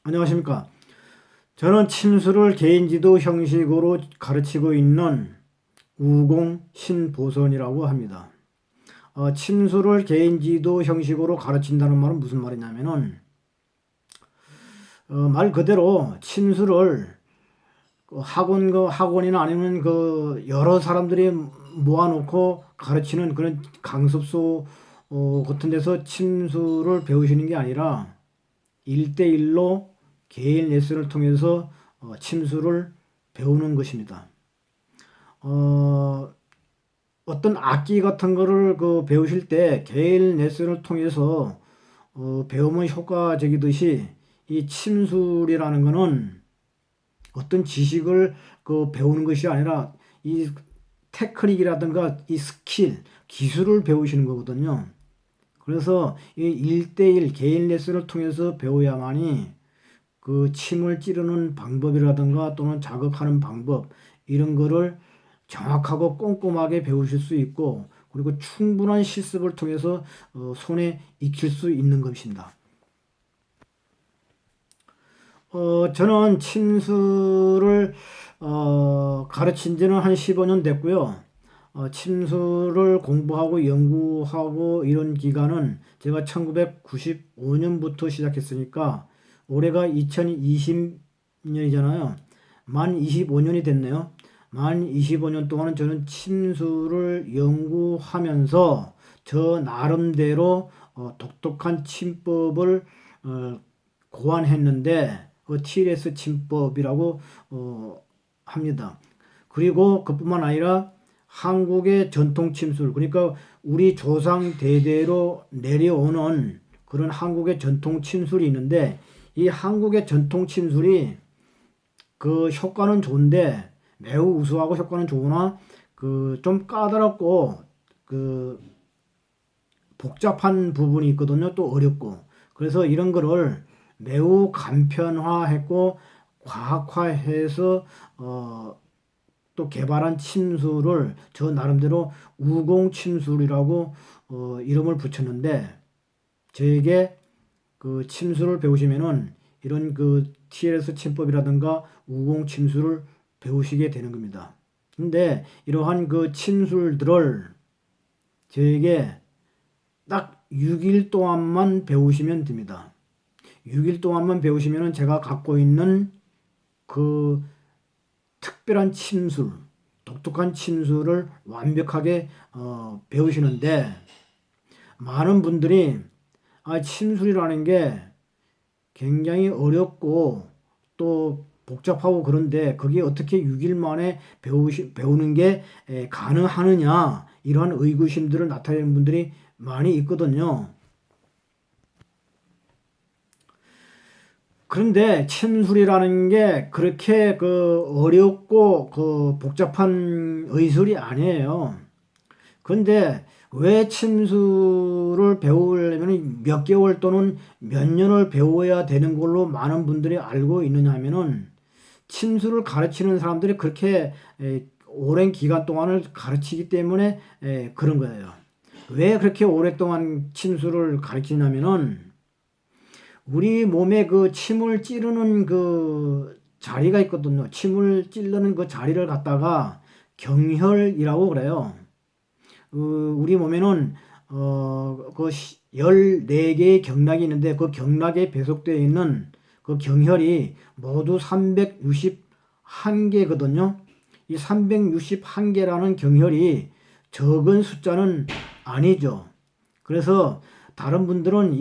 안녕하십니까. 저는 침수를 개인지도 형식으로 가르치고 있는 우공 신보선이라고 합니다. 침수를 개인지도 형식으로 가르친다는 말은 무슨 말이냐면은 말 그대로 침수를 학원이나 아니면 여러 사람들이 모아놓고 가르치는 그런 강습소 같은 데서 침수를 배우시는 게 아니라 1대1로 개인 레슨을 통해서 침수를 배우는 것입니다. 어떤 악기 같은 거를 배우실 때 개인 레슨을 통해서 배우면 효과적이듯이 이 침술이라는 거는 어떤 지식을 배우는 것이 아니라 이 테크닉이라든가 이 스킬, 기술을 배우시는 거거든요. 그래서 이 1대1 개인 레슨을 통해서 배워야만이 그 침을 찌르는 방법이라든가 또는 자극하는 방법 이런 거를 정확하고 꼼꼼하게 배우실 수 있고 그리고 충분한 실습을 통해서 손에 익힐 수 있는 것입니다. 저는 침수를 가르친 지는 한 15년 됐고요. 침수를 공부하고 연구하고 이런 기간은 제가 1995년부터 시작했으니까 올해가 2020년이잖아요. 만 25년이 됐네요. 만 25년 동안은 저는 침수를 연구하면서 저 나름대로 독특한 침법을 고안했는데 그 TLS 침법이라고 합니다. 그리고 그뿐만 아니라 한국의 전통 침술, 그러니까 우리 조상 대대로 내려오는 그런 한국의 전통 침술이 있는데 이 한국의 전통 침술이 그 효과는 좋은데 매우 우수하고 효과는 좋으나 그 좀 까다롭고 그 복잡한 부분이 있거든요. 또 어렵고. 그래서 이런 거를 매우 간편화했고 과학화해서 또 개발한 침술을 저 나름대로 우공 침술이라고 이름을 붙였는데 저에게 그 침술을 배우시면은 이런 그 TLS 침법이라든가 우공 침술을 배우시게 되는 겁니다. 근데 이러한 그 침술들을 저에게 딱 6일 동안만 배우시면 됩니다. 6일 동안만 배우시면은 제가 갖고 있는 그 특별한 침술, 독특한 침술을 완벽하게 배우시는데 많은 분들이 침술이라는 게 굉장히 어렵고 또 복잡하고 그런데 그게 어떻게 6일 만에 배우는 게 가능하느냐 이러한 의구심들을 나타내는 분들이 많이 있거든요. 그런데 침술이라는 게 그렇게 어렵고 복잡한 의술이 아니에요. 그런데 왜 침술을 배우려면 몇 개월 또는 몇 년을 배워야 되는 걸로 많은 분들이 알고 있느냐 하면은 침술을 가르치는 사람들이 그렇게 오랜 기간 동안을 가르치기 때문에 그런 거예요. 왜 그렇게 오랫동안 침술을 가르치냐면은 우리 몸에 그 침을 찌르는 그 자리가 있거든요. 침을 찌르는 그 자리를 갖다가 경혈이라고 그래요. 우리 몸에는 그 14개의 경락이 있는데 그 경락에 배속되어 있는 그 경혈이 모두 361개거든요. 이 361개라는 경혈이 적은 숫자는 아니죠. 그래서 다른 분들은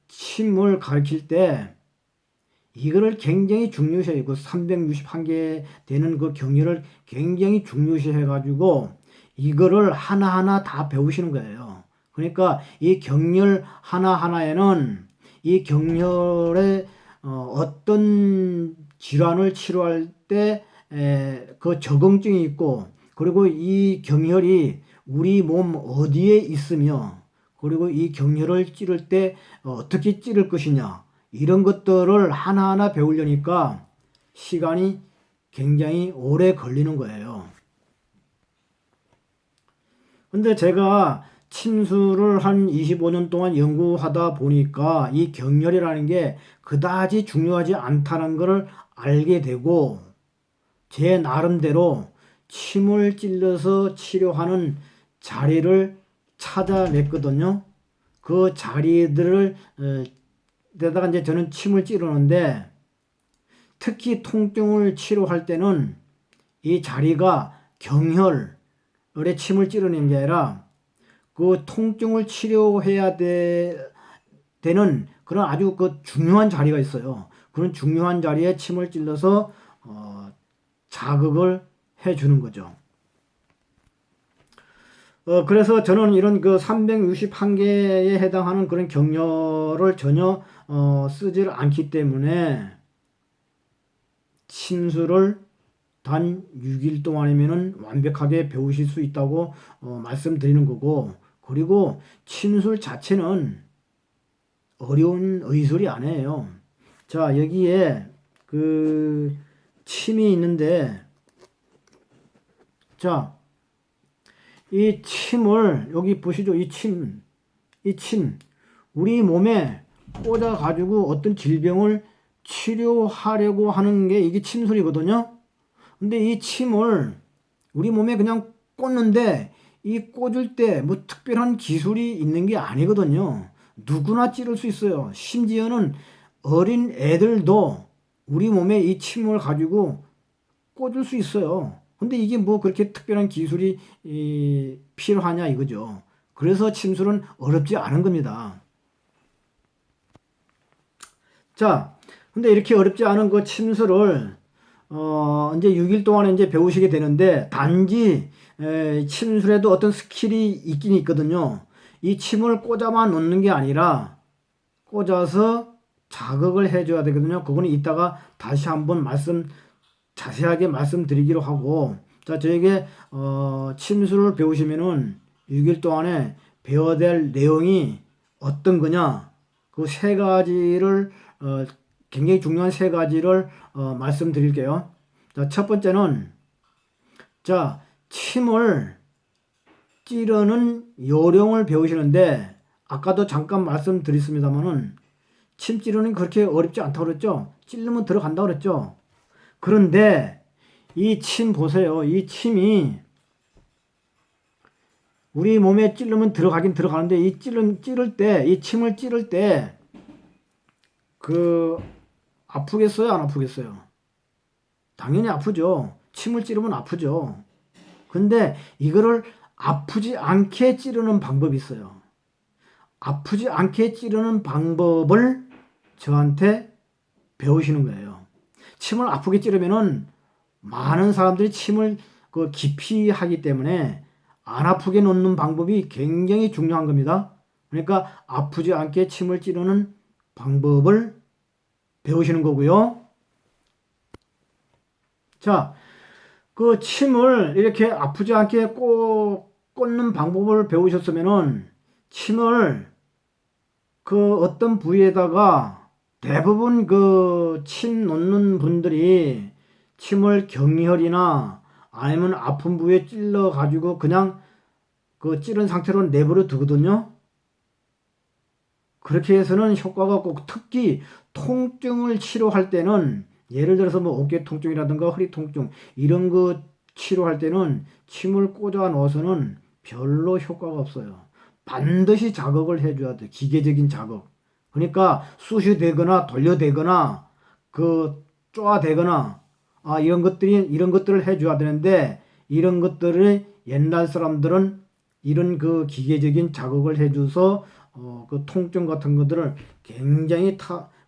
침을 가르칠 때 이거를 굉장히 중요시해요. 그 361개 되는 그 경혈을 굉장히 중요시해 가지고 이거를 하나하나 다 배우시는 거예요. 그러니까 이 경혈 하나하나에는 이 경혈의 어떤 질환을 치료할 때 그 적응증이 있고 그리고 이 경혈이 우리 몸 어디에 있으며 그리고 이 경혈을 찌를 때 어떻게 찌를 것이냐 이런 것들을 하나하나 배우려니까 시간이 굉장히 오래 걸리는 거예요. 근데 제가 침수를 한 25년 동안 연구하다 보니까 이 경혈이라는 게 그다지 중요하지 않다는 것을 알게 되고 제 나름대로 침을 찔러서 치료하는 자리를 찾아냈거든요. 그 자리들을 데다가 이제 저는 침을 찌르는데 특히 통증을 치료할 때는 이 자리가 경혈에 침을 찌르는 게 아니라 그 통증을 치료해야 되는 그런 아주 그 중요한 자리가 있어요. 그런 중요한 자리에 침을 찔러서 자극을 해주는 거죠. 그래서 저는 이런 그 361개에 해당하는 그런 경렬을 전혀 쓰질 않기 때문에 침수를 단 6일 동안이면은 완벽하게 배우실 수 있다고 말씀드리는 거고, 그리고 침술 자체는 어려운 의술이 아니에요. 자, 여기에 그 침이 있는데, 자, 이 침을 여기 보시죠. 이 침, 우리 몸에 꽂아 가지고 어떤 질병을 치료하려고 하는 게 이게 침술이거든요. 근데 이 침을 우리 몸에 그냥 꽂는데 이 꽂을 때 뭐 특별한 기술이 있는 게 아니거든요. 누구나 찌를 수 있어요. 심지어는 어린 애들도 우리 몸에 이 침을 가지고 꽂을 수 있어요. 근데 이게 뭐 그렇게 특별한 기술이 필요하냐 이거죠. 그래서 침술은 어렵지 않은 겁니다. 자, 근데 이렇게 어렵지 않은 그 침술을 이제 6일 동안 이제 배우시게 되는데 단지 침술에도 어떤 스킬이 있긴 있거든요. 이 침을 꽂아만 놓는 게 아니라 꽂아서 자극을 해줘야 되거든요. 그거는 이따가 다시 한번 자세하게 말씀드리기로 하고, 자, 저에게 침술을 배우시면은 6일 동안에 배워야 될 내용이 어떤 거냐, 그 세 가지를 굉장히 중요한 세 가지를 말씀드릴게요. 자, 첫 번째는, 자, 침을 찌르는 요령을 배우시는데 아까도 잠깐 말씀드렸습니다만은 침 찌르는 그렇게 어렵지 않다고 그랬죠. 찌르면 들어간다고 그랬죠. 그런데 이 침 보세요. 이 침이 우리 몸에 찌르면 들어가긴 들어가는데 이 찌를 때, 이 침을 찌를 때 그 아프겠어요? 안 아프겠어요? 당연히 아프죠. 침을 찌르면 아프죠. 근데 이거를 아프지 않게 찌르는 방법이 있어요. 아프지 않게 찌르는 방법을 저한테 배우시는 거예요. 침을 아프게 찌르면은 많은 사람들이 침을 그 기피하기 때문에 안 아프게 놓는 방법이 굉장히 중요한 겁니다. 그러니까 아프지 않게 침을 찌르는 방법을 배우시는 거고요. 자, 그 침을 이렇게 아프지 않게 꽂는 방법을 배우셨으면은 침을 그 어떤 부위에다가 대부분 그 침 놓는 분들이 침을 경혈이나 아니면 아픈 부위에 찔러 가지고 그냥 그 찌른 상태로 내버려 두거든요. 그렇게 해서는 효과가 없고 특히 통증을 치료할 때는 예를 들어서 뭐 어깨 통증이라든가 허리 통증 이런 거 치료할 때는 침을 꽂아 넣어서는 별로 효과가 없어요. 반드시 자극을 해줘야 돼. 기계적인 자극. 그러니까 쑤시대거나 돌려대거나 그 쪼아대거나 이런 것들을 해줘야 되는데 이런 것들을 옛날 사람들은 이런 그 기계적인 자극을 해줘서 그 통증 같은 것들을 굉장히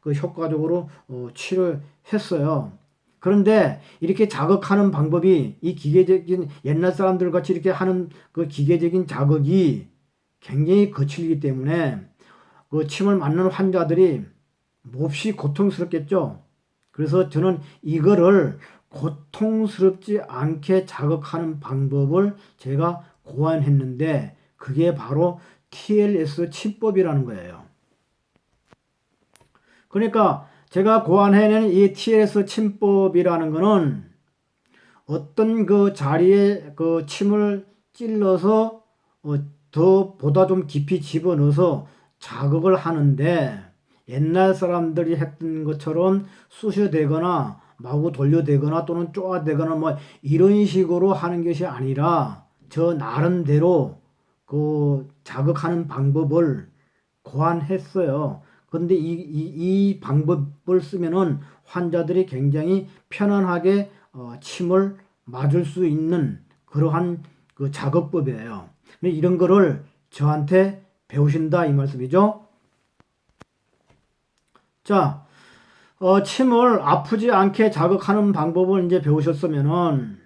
그 효과적으로 치료했어요. 그런데 이렇게 자극하는 방법이 이 기계적인 옛날 사람들 같이 이렇게 하는 그 기계적인 자극이 굉장히 거칠기 때문에 그 침을 맞는 환자들이 몹시 고통스럽겠죠. 그래서 저는 이거를 고통스럽지 않게 자극하는 방법을 제가 고안했는데 그게 바로 TLS 침법이라는 거예요. 그러니까 제가 고안해낸 이 TLS 침법이라는 거는 어떤 그 자리에 그 침을 찔러서 더 보다 좀 깊이 집어넣어서 자극을 하는데 옛날 사람들이 했던 것처럼 쑤셔대거나 마구 돌려대거나 또는 쪼아대거나 뭐 이런 식으로 하는 것이 아니라 저 나름대로 그 자극하는 방법을 고안했어요. 그런데 이 방법을 쓰면은 환자들이 굉장히 편안하게 침을 맞을 수 있는 그러한 그 자극법이에요. 이런 거를 저한테 배우신다 이 말씀이죠. 자, 침을 아프지 않게 자극하는 방법을 이제 배우셨으면은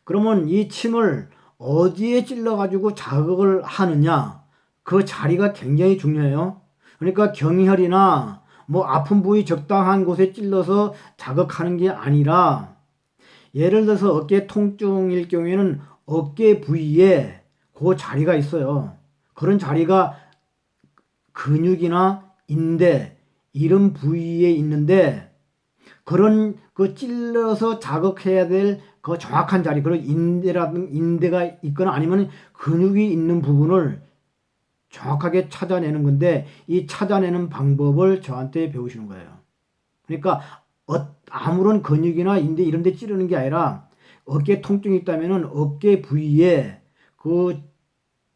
그러면 이 침을 어디에 찔러가지고 자극을 하느냐 그 자리가 굉장히 중요해요. 그러니까 경혈이나 뭐 아픈 부위 적당한 곳에 찔러서 자극하는 게 아니라 예를 들어서 어깨 통증일 경우에는 어깨 부위에 그 자리가 있어요. 그런 자리가 근육이나 인대 이런 부위에 있는데 그런 그 찔러서 자극해야 될 그 정확한 자리, 그런 인대가 있거나 아니면 근육이 있는 부분을 정확하게 찾아내는 건데 이 찾아내는 방법을 저한테 배우시는 거예요. 그러니까 아무런 근육이나 인대 이런 데 찌르는 게 아니라 어깨 통증이 있다면은 어깨 부위에 그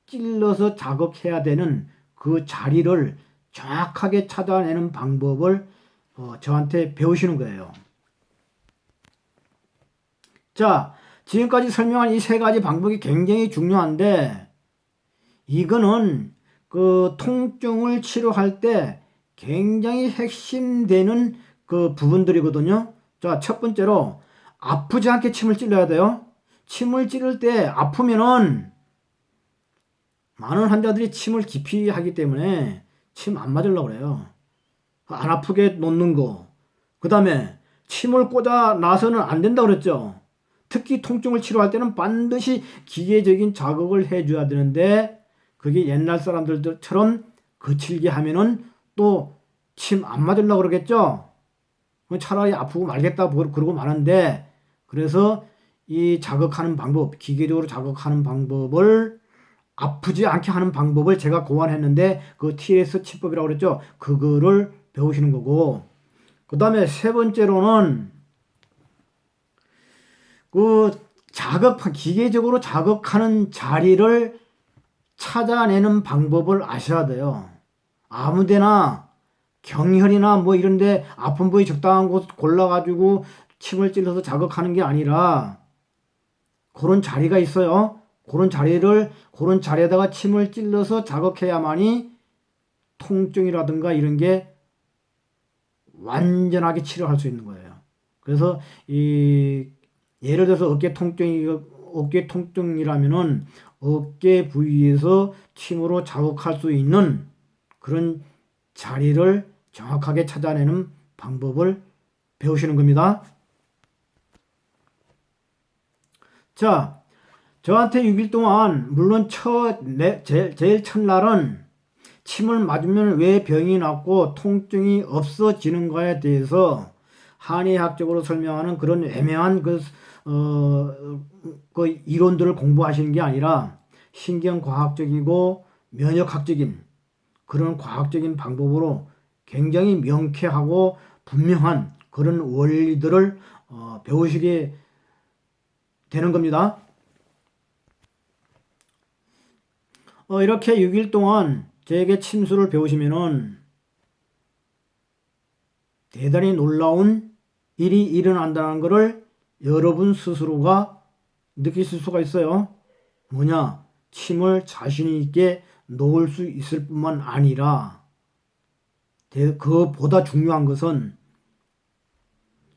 찔러서 자극해야 되는 그 자리를 정확하게 찾아내는 방법을 저한테 배우시는 거예요. 자, 지금까지 설명한 이 세 가지 방법이 굉장히 중요한데 이거는 그 통증을 치료할 때 굉장히 핵심되는 그 부분들이거든요. 자, 첫 번째로 아프지 않게 침을 찔러야 돼요. 침을 찌를 때 아프면은 많은 환자들이 침을 기피 하기 때문에 침 안 맞으려고 그래요. 안 아프게 놓는 거. 그 다음에 침을 꽂아 놔서는 안 된다고 그랬죠. 특히 통증을 치료할 때는 반드시 기계적인 자극을 해줘야 되는데 그게 옛날 사람들처럼 거칠게 하면은 또 침 안 맞으려고 그러겠죠. 차라리 아프고 말겠다 그러고 마는데 그래서 이 자극하는 방법, 기계적으로 자극하는 방법을 아프지 않게 하는 방법을 제가 고안했는데 그 TS 치법이라고 그랬죠. 그거를 배우시는 거고 그 다음에 세 번째로는 그 기계적으로 자극하는 자리를 찾아내는 방법을 아셔야 돼요. 아무데나 경혈이나 뭐 이런데 아픈 부위 적당한 곳 골라가지고 침을 찔러서 자극하는 게 아니라 그런 자리가 있어요. 그런 자리에다가 침을 찔러서 자극해야만이 통증이라든가 이런 게 완전하게 치료할 수 있는 거예요. 그래서 예를 들어서 어깨 통증이라면은 어깨 부위에서 침으로 자극할 수 있는 그런 자리를 정확하게 찾아내는 방법을 배우시는 겁니다. 자, 저한테 6일 동안 물론 제일 첫날은 침을 맞으면 왜 병이 낫고 통증이 없어지는가에 대해서 한의학적으로 설명하는 그런 애매한 그 이론들을 공부하시는 게 아니라 신경과학적이고 면역학적인 그런 과학적인 방법으로 굉장히 명쾌하고 분명한 그런 원리들을 배우시게 되는 겁니다. 이렇게 6일 동안 저에게 침수를 배우시면은 대단히 놀라운 일이 일어난다는 것을 여러분 스스로가 느끼실 수가 있어요. 뭐냐? 침을 자신 있게 놓을 수 있을 뿐만 아니라 그보다 중요한 것은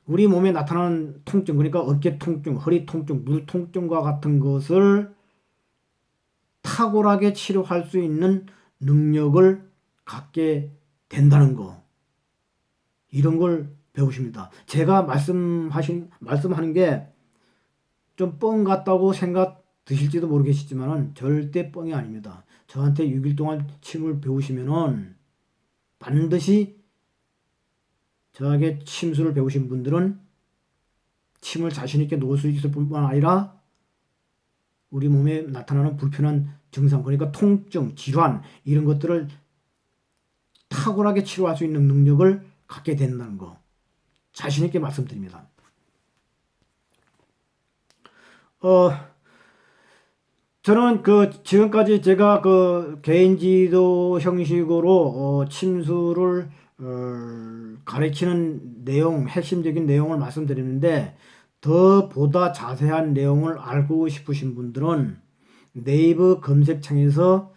우리 몸에 나타나는 통증, 그러니까 어깨 통증, 허리 통증, 무릎 통증과 같은 것을 탁월하게 치료할 수 있는 능력을 갖게 된다는 거. 이런 걸 배우십니다. 제가 말씀하는 게 좀 뻥 같다고 생각 드실지도 모르겠지만 절대 뻥이 아닙니다. 저한테 6일 동안 침을 배우시면은 반드시 저에게 침수를 배우신 분들은 침을 자신 있게 놓을 수 있을 뿐만 아니라 우리 몸에 나타나는 불편한 증상, 그러니까 통증, 질환 이런 것들을 탁월하게 치료할 수 있는 능력을 갖게 된다는 거 자신 있게 말씀드립니다. 저는 지금까지 제가 개인 지도 형식으로 침수를 가르치는 내용, 핵심적인 내용을 말씀드리는데 더 보다 자세한 내용을 알고 싶으신 분들은 네이버 검색창에서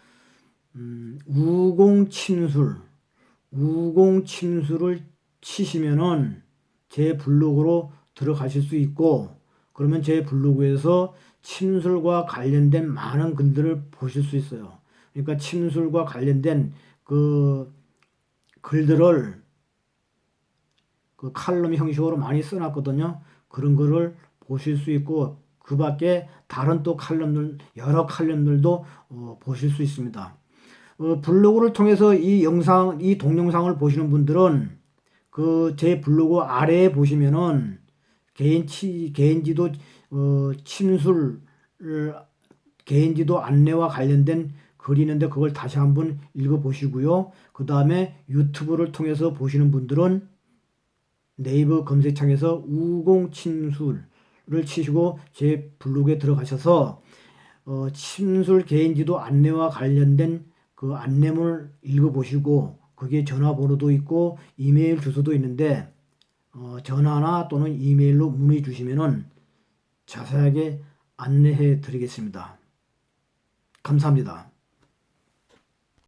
우공침술을 치시면은 제 블로그로 들어가실 수 있고, 그러면 제 블로그에서 침술과 관련된 많은 글들을 보실 수 있어요. 그러니까 침술과 관련된 글들을 칼럼 형식으로 많이 써놨거든요. 그런 거를 보실 수 있고, 그 밖에 다른 또 여러 칼럼들도 보실 수 있습니다. 블로그를 통해서 이 동영상을 보시는 분들은 제 블로그 아래에 보시면은 개인지도 침술 개인지도 안내와 관련된 글이 있는데 그걸 다시 한번 읽어보시고요. 그 다음에 유튜브를 통해서 보시는 분들은 네이버 검색창에서 우공침술을 치시고 제 블로그에 들어가셔서 침술 개인지도 안내와 관련된 안내문을 읽어보시고 거기에 전화번호도 있고 이메일 주소도 있는데 전화나 또는 이메일로 문의 주시면은 자세하게 안내해 드리겠습니다. 감사합니다.